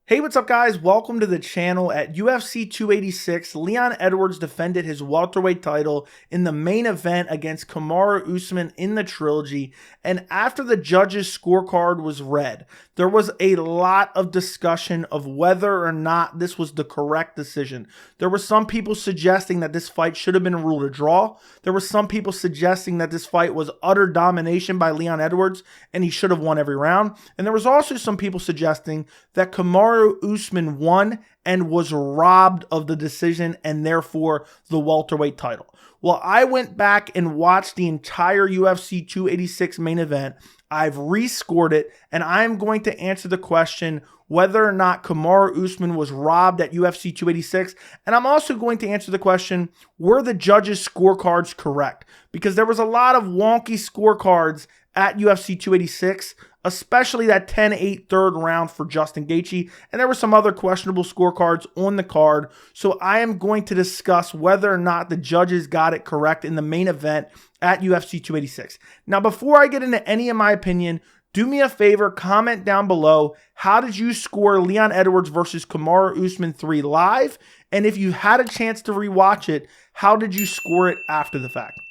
Hey, what's up guys? Welcome to the channel. At UFC 286, Leon Edwards defended his welterweight title in the main event against Kamaru Usman in the trilogy, and after the judges' scorecard was read, there was a lot of discussion of whether or not this was the correct decision. There were some people suggesting that this fight should have been ruled a draw. There were some people suggesting that this fight was utter domination by Leon Edwards and he should have won every round. And there was also some people suggesting that Kamaru Usman won and was robbed of the decision and therefore the welterweight title. Well, I went back and watched the entire UFC 286 main event. I've rescored it, and I'm going to answer the question whether or not Kamaru Usman was robbed at UFC 286. And I'm also going to answer the question, were the judges' scorecards correct? Because there was a lot of wonky scorecards at UFC 286, especially that 10-8 third round for Justin Gaethje, and there were some other questionable scorecards on the card. So I am going to discuss whether or not the judges got it correct in the main event at UFC 286. Now, before I get into any of my opinion, do me a favor, comment down below, how did you score Leon Edwards versus Kamaru Usman 3 live? And if you had a chance to rewatch it, how did you score it after the fact?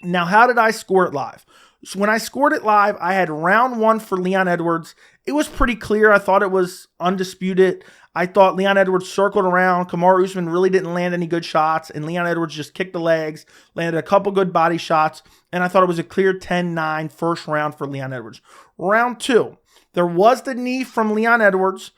Now, how did I score it live? So when I scored it live, I had round one for Leon Edwards. It was pretty clear. I thought it was undisputed. I thought Leon Edwards circled around. Kamaru Usman really didn't land any good shots, and Leon Edwards just kicked the legs, landed a couple good body shots, and I thought it was a clear 10-9 first round for Leon Edwards. Round two, there was the knee from Leon Edwards,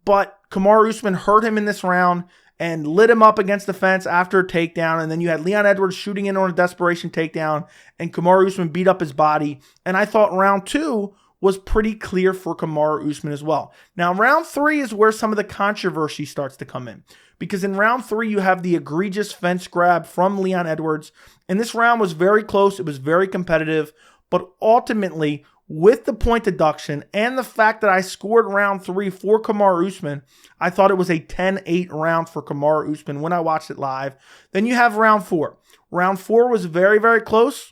but Kamaru Usman hurt him in this round and lit him up against the fence after a takedown. And then you had Leon Edwards shooting in on a desperation takedown, and Kamaru Usman beat up his body. And I thought round two was pretty clear for Kamaru Usman as well. Now, round three is where some of the controversy starts to come in, because in round three, you have the egregious fence grab from Leon Edwards. And this round was very close. It was very competitive, but ultimately, with the point deduction and the fact that I scored round three for Kamaru Usman, I thought it was a 10-8 round for Kamaru Usman when I watched it live. Then you have round four. Round four was very, very close,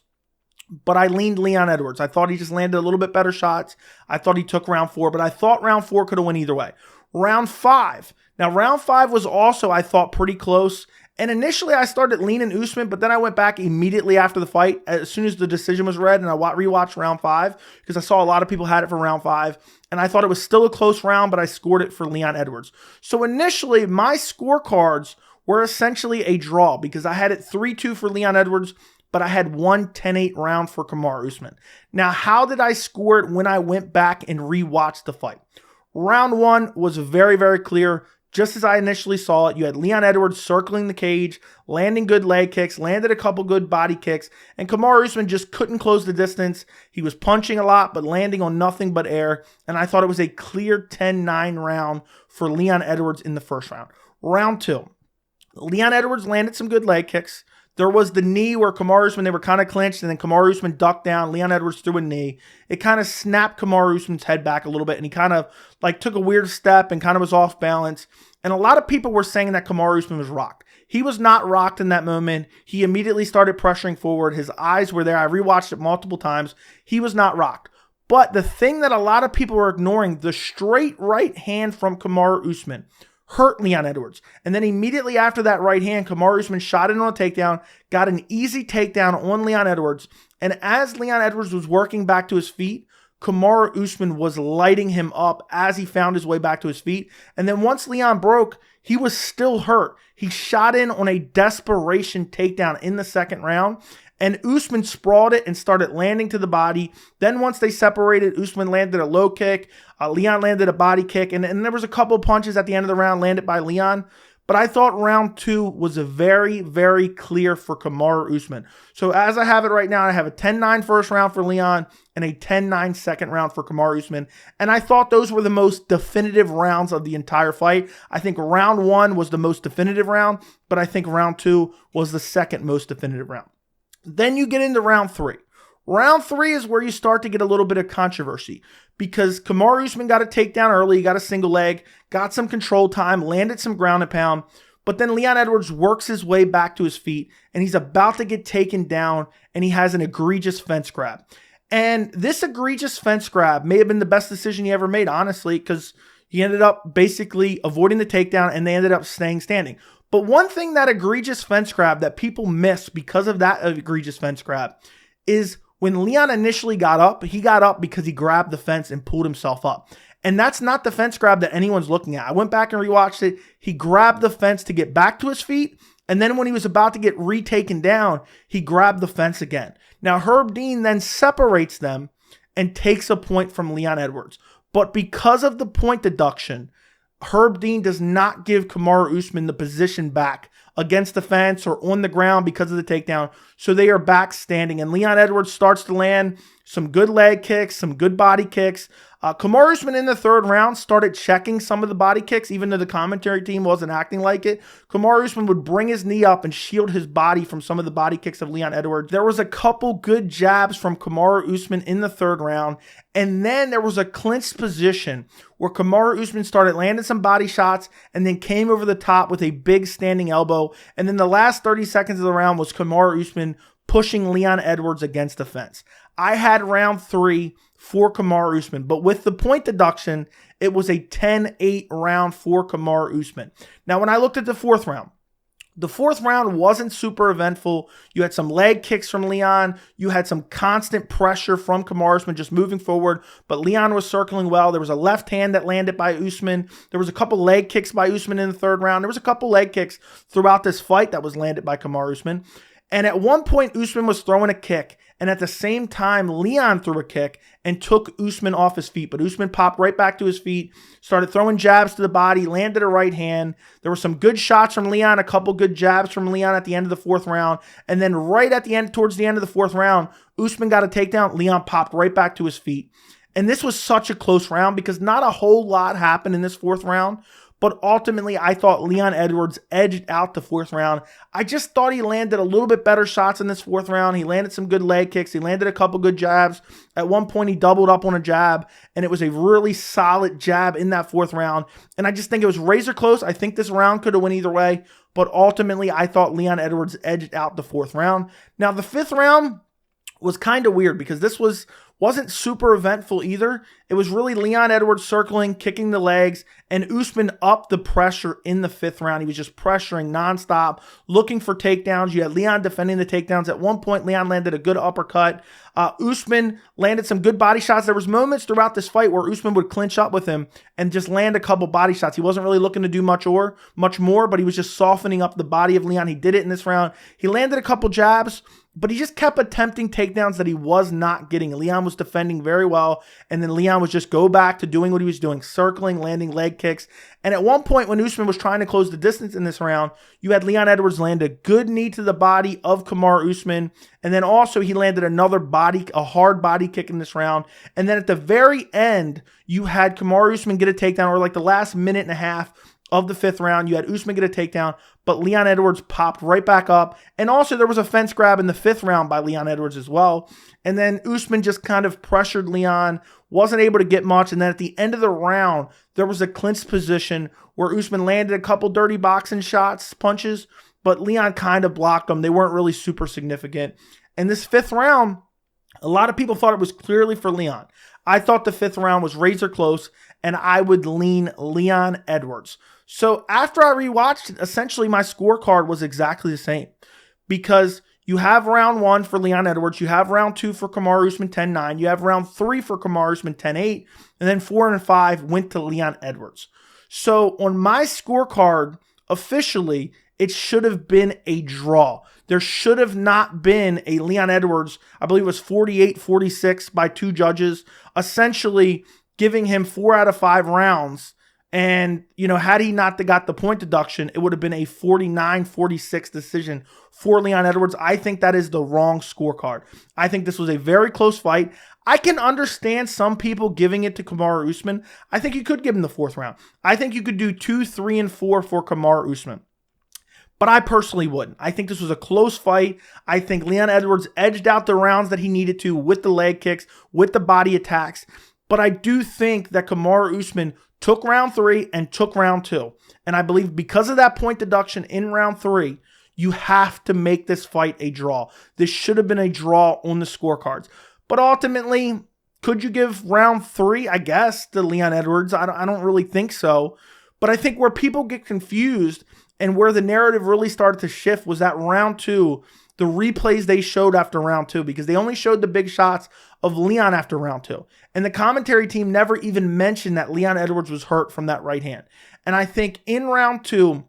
but I leaned Leon Edwards. I thought he just landed a little bit better shots. I thought he took round four, but I thought round four could have went either way. Round five. Now, round five was also, I thought, pretty close. And initially, I started leaning Usman, but then I went back immediately after the fight, as soon as the decision was read, and I rewatched round five, because I saw a lot of people had it for round five, and I thought it was still a close round, but I scored it for Leon Edwards. So initially, my scorecards were essentially a draw, because I had it 3-2 for Leon Edwards, but I had one 10-8 round for Kamaru Usman. Now, how did I score it when I went back and rewatched the fight? Round one was very, very clear. Just as I initially saw it, you had Leon Edwards circling the cage, landing good leg kicks, landed a couple good body kicks, and Kamaru Usman just couldn't close the distance. He was punching a lot, but landing on nothing but air, and I thought it was a clear 10-9 round for Leon Edwards in the first round. Round two, Leon Edwards landed some good leg kicks. There was the knee where Kamaru Usman, they were kind of clinched, and then Kamaru Usman ducked down. Leon Edwards threw a knee. It kind of snapped Kamaru Usman's head back a little bit, and he kind of took a weird step and kind of was off balance. And a lot of people were saying that Kamaru Usman was rocked. He was not rocked in that moment. He immediately started pressuring forward. His eyes were there. I rewatched it multiple times. He was not rocked. But the thing that a lot of people were ignoring, the straight right hand from Kamaru Usman hurt Leon Edwards. And then immediately after that right hand, Kamaru Usman shot in on a takedown, got an easy takedown on Leon Edwards. And as Leon Edwards was working back to his feet, Kamaru Usman was lighting him up as he found his way back to his feet. And then once Leon broke, he was still hurt. He shot in on a desperation takedown in the second round, and Usman sprawled it and started landing to the body. Then once they separated, Usman landed a low kick. Leon landed a body kick, and there was a couple punches at the end of the round landed by Leon. But I thought round two was a very, very clear for Kamaru Usman. So as I have it right now, I have a 10-9 first round for Leon and a 10-9 second round for Kamaru Usman. And I thought those were the most definitive rounds of the entire fight. I think round one was the most definitive round, but I think round two was the second most definitive round. Then you get into round three. Round three is where you start to get a little bit of controversy, because Kamaru Usman got a takedown early, he got a single leg, got some control time, landed some ground and pound, but then Leon Edwards works his way back to his feet, and he's about to get taken down, and he has an egregious fence grab. And this egregious fence grab may have been the best decision he ever made, honestly, because He ended up basically avoiding the takedown, and they ended up staying standing. But one thing, that egregious fence grab that people miss because of that egregious fence grab, is when Leon initially got up, he got up because he grabbed the fence and pulled himself up. And that's not the fence grab that anyone's looking at. I went back and rewatched it. He grabbed the fence to get back to his feet, and then when he was about to get retaken down, he grabbed the fence again. Now, Herb Dean then separates them and takes a point from Leon Edwards. But because of the point deduction, Herb Dean does not give Kamaru Usman the position back against the fence or on the ground because of the takedown. So they are back standing, and Leon Edwards starts to land some good leg kicks, some good body kicks. Kamaru Usman in the third round started checking some of the body kicks, even though the commentary team wasn't acting like it. Kamaru Usman would bring his knee up and shield his body from some of the body kicks of Leon Edwards. There was a couple good jabs from Kamaru Usman in the third round, and then there was a clinched position where Kamaru Usman started landing some body shots and then came over the top with a big standing elbow. And then the last 30 seconds of the round was Kamaru Usman pushing Leon Edwards against the fence. I had round 3 for Kamaru Usman, but with the point deduction, it was a 10-8 round for Kamaru Usman. Now, when I looked at the fourth round wasn't super eventful. You had some leg kicks from Leon. You had some constant pressure from Kamaru Usman just moving forward, but Leon was circling well. There was a left hand that landed by Usman. There was a couple leg kicks by Usman in the third round. There was a couple leg kicks throughout this fight that was landed by Kamaru Usman. And at one point, Usman was throwing a kick, and at the same time, Leon threw a kick and took Usman off his feet. But Usman popped right back to his feet, started throwing jabs to the body, landed a right hand. There were some good shots from Leon, a couple good jabs from Leon at the end of the fourth round. And then right at the end, towards the end of the fourth round, Usman got a takedown. Leon popped right back to his feet. And this was such a close round because not a whole lot happened in this fourth round. But ultimately, I thought Leon Edwards edged out the fourth round. I just thought he landed a little bit better shots in this fourth round. He landed some good leg kicks. He landed a couple good jabs. At one point, he doubled up on a jab, and it was a really solid jab in that fourth round. And I just think it was razor close. I think this round could have went either way. But ultimately, I thought Leon Edwards edged out the fourth round. Now, the fifth round was kind of weird because this wasn't super eventful either. It was really Leon Edwards circling, kicking the legs, and Usman upped the pressure in the fifth round. He was just pressuring nonstop, looking for takedowns. You had Leon defending the takedowns. At one point, Leon landed a good uppercut. Usman landed some good body shots. There was moments throughout this fight where Usman would clinch up with him and just land a couple body shots. He wasn't really looking to do much more, but he was just softening up the body of Leon. He did it in this round. He landed a couple jabs, but he just kept attempting takedowns that he was not getting. Leon was defending very well, and then Leon was just go back to doing what he was doing, circling, landing leg kicks. And at one point, when Usman was trying to close the distance in this round, you had Leon Edwards land a good knee to the body of Kamaru Usman, and then also he landed a hard body kick in this round. And then at the very end, you had Kamaru Usman get a takedown, or like the last minute and a half of the fifth round, you had Usman get a takedown, but Leon Edwards popped right back up. And also there was a fence grab in the fifth round by Leon Edwards as well. And then Usman just kind of pressured Leon, wasn't able to get much. And then at the end of the round, there was a clinched position where Usman landed a couple dirty boxing punches, but Leon kind of blocked them. They weren't really super significant. And this fifth round, a lot of people thought it was clearly for Leon. I thought the fifth round was razor close, and I would lean Leon Edwards. So after I rewatched it, essentially my scorecard was exactly the same, because you have round 1 for Leon Edwards, you have round 2 for Kamaru Usman 10-9, you have round 3 for Kamaru Usman 10-8, and then 4 and 5 went to Leon Edwards. So on my scorecard, officially, it should have been a draw. There should have not been a Leon Edwards, I believe it was 48-46 by 2 judges, essentially giving him 4 out of 5 rounds. And, had he not got the point deduction, it would have been a 49-46 decision for Leon Edwards. I think that is the wrong scorecard. I think this was a very close fight. I can understand some people giving it to Kamaru Usman. I think you could give him the fourth round. I think you could do 2, 3, and 4 for Kamaru Usman. But I personally wouldn't. I think this was a close fight. I think Leon Edwards edged out the rounds that he needed to with the leg kicks, with the body attacks. But I do think that Kamaru Usman took round 3 and took round 2. And I believe because of that point deduction in round 3, you have to make this fight a draw. This should have been a draw on the scorecards. But ultimately, Could you give round 3, I guess, to Leon Edwards? I don't really think so. But I think where people get confused and where the narrative really started to shift was that round 2, the replays they showed after round 2, because they only showed the big shots of Leon after round 2. And the commentary team never even mentioned that Leon Edwards was hurt from that right hand. And I think in round 2,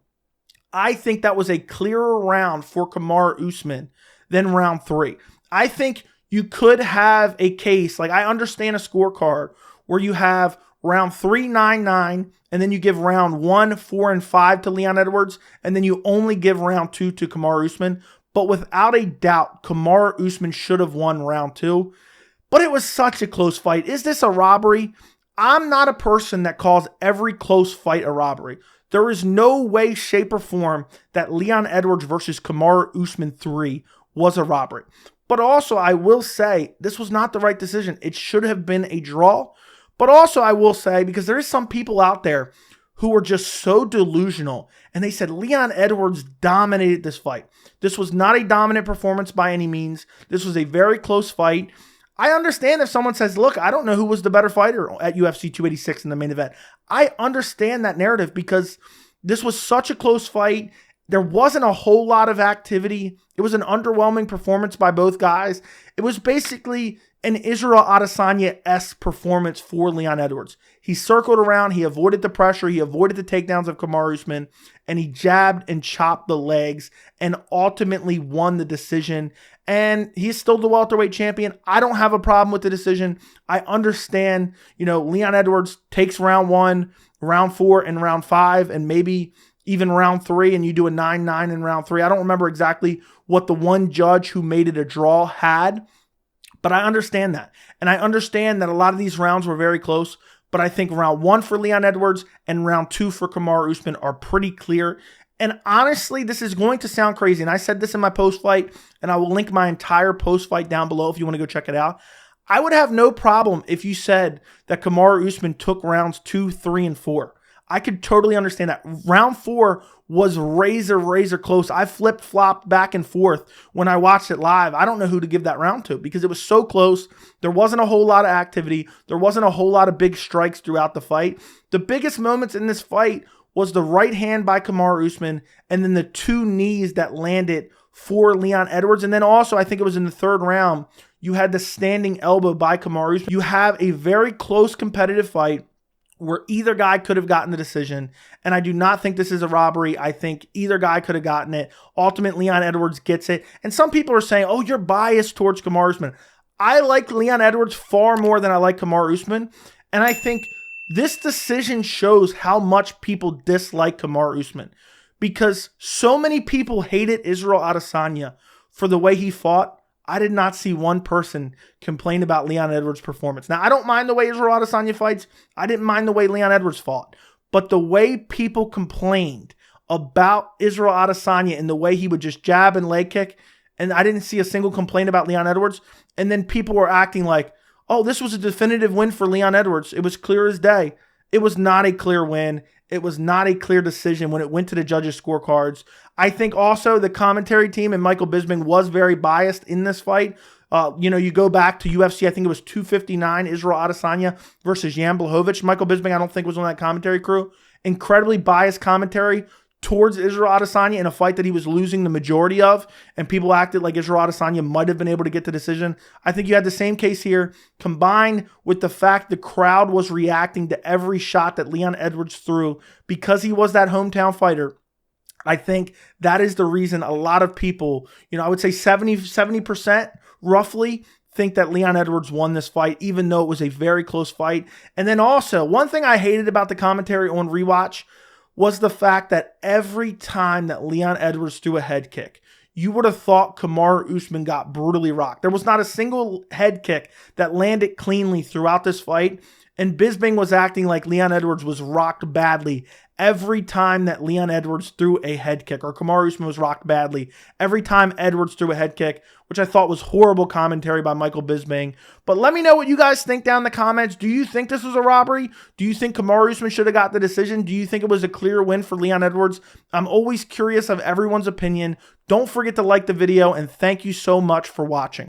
I think that was a clearer round for Kamaru Usman than round 3. I think you could have a case, like I understand a scorecard where you have round 3, 9-9, and then you give round 1, 4, and 5 to Leon Edwards, and then you only give round 2 to Kamaru Usman. But without a doubt, Kamaru Usman should have won round 2. But it was such a close fight. Is this a robbery? I'm not a person that calls every close fight a robbery. There is no way, shape, or form that Leon Edwards versus Kamaru Usman 3 was a robbery. But also, I will say, this was not the right decision. It should have been a draw. But also, I will say, because there is some people out there who were just so delusional, and they said Leon Edwards dominated this fight. This was not a dominant performance by any means. This was a very close fight. I understand if someone says, look, I don't know who was the better fighter at UFC 286 in the main event. I understand that narrative because this was such a close fight. There wasn't a whole lot of activity. It was an underwhelming performance by both guys. It was basically an Israel Adesanya-esque performance for Leon Edwards. He circled around, he avoided the pressure, he avoided the takedowns of Kamaru Usman, and he jabbed and chopped the legs and ultimately won the decision. And he's still the welterweight champion. I don't have a problem with the decision. I understand, Leon Edwards takes round 1, round 4, and round 5, and maybe even round 3, and you do a 9-9 in round 3. I don't remember exactly what the one judge who made it a draw had, but I understand that. And I understand that a lot of these rounds were very close, but I think round 1 for Leon Edwards and round 2 for Kamaru Usman are pretty clear. And honestly, this is going to sound crazy. And I said this in my post-fight, and I will link my entire post-fight down below if you want to go check it out. I would have no problem if you said that Kamaru Usman took rounds 2, 3, and 4. I could totally understand that. Round 4 was razor close. I flip-flopped back and forth when I watched it live. I don't know who to give that round to because it was so close. There wasn't a whole lot of activity. There wasn't a whole lot of big strikes throughout the fight. The biggest moments in this fight was the right hand by Kamaru Usman and then the 2 knees that landed for Leon Edwards. And then also, I think it was in the 3rd round, you had the standing elbow by Kamaru Usman. You have a very close competitive fight where either guy could have gotten the decision, and I do not think this is a robbery. I think either guy could have gotten it. Ultimately, Leon Edwards gets it. And some people are saying, oh, you're biased towards Kamaru Usman. I like Leon Edwards far more than I like Kamaru Usman, and I think this decision shows how much people dislike Kamaru Usman because so many people hated Israel Adesanya for the way he fought. I did not see one person complain about Leon Edwards' performance. Now, I don't mind the way Israel Adesanya fights. I didn't mind the way Leon Edwards fought. But the way people complained about Israel Adesanya and the way he would just jab and leg kick, and I didn't see a single complaint about Leon Edwards. And then people were acting like, oh, this was a definitive win for Leon Edwards. It was clear as day. It was not a clear win. It was not a clear decision when it went to the judges' scorecards. I think also the commentary team and Michael Bisping was very biased in this fight. You go back to UFC, I think it was 259, Israel Adesanya versus Jan Blachowicz. Michael Bisping, I don't think was on that commentary crew. Incredibly biased commentary towards Israel Adesanya in a fight that he was losing the majority of, and people acted like Israel Adesanya might have been able to get the decision. I think you had the same case here, combined with the fact the crowd was reacting to every shot that Leon Edwards threw because he was that hometown fighter. I think that is the reason a lot of people, I would say 70% roughly, think that Leon Edwards won this fight, even though it was a very close fight. And then also, one thing I hated about the commentary on Rewatch was the fact that every time that Leon Edwards threw a head kick, you would have thought Kamaru Usman got brutally rocked. There was not a single head kick that landed cleanly throughout this fight, and Bisping was acting like Leon Edwards was rocked badly every time that Leon Edwards threw a head kick, or Kamaru Usman was rocked badly every time Edwards threw a head kick, which I thought was horrible commentary by Michael Bisping. But let me know what you guys think down in the comments. Do you think this was a robbery? Do you think Kamaru Usman should have got the decision? Do you think it was a clear win for Leon Edwards? I'm always curious of everyone's opinion. Don't forget to like the video, and thank you so much for watching.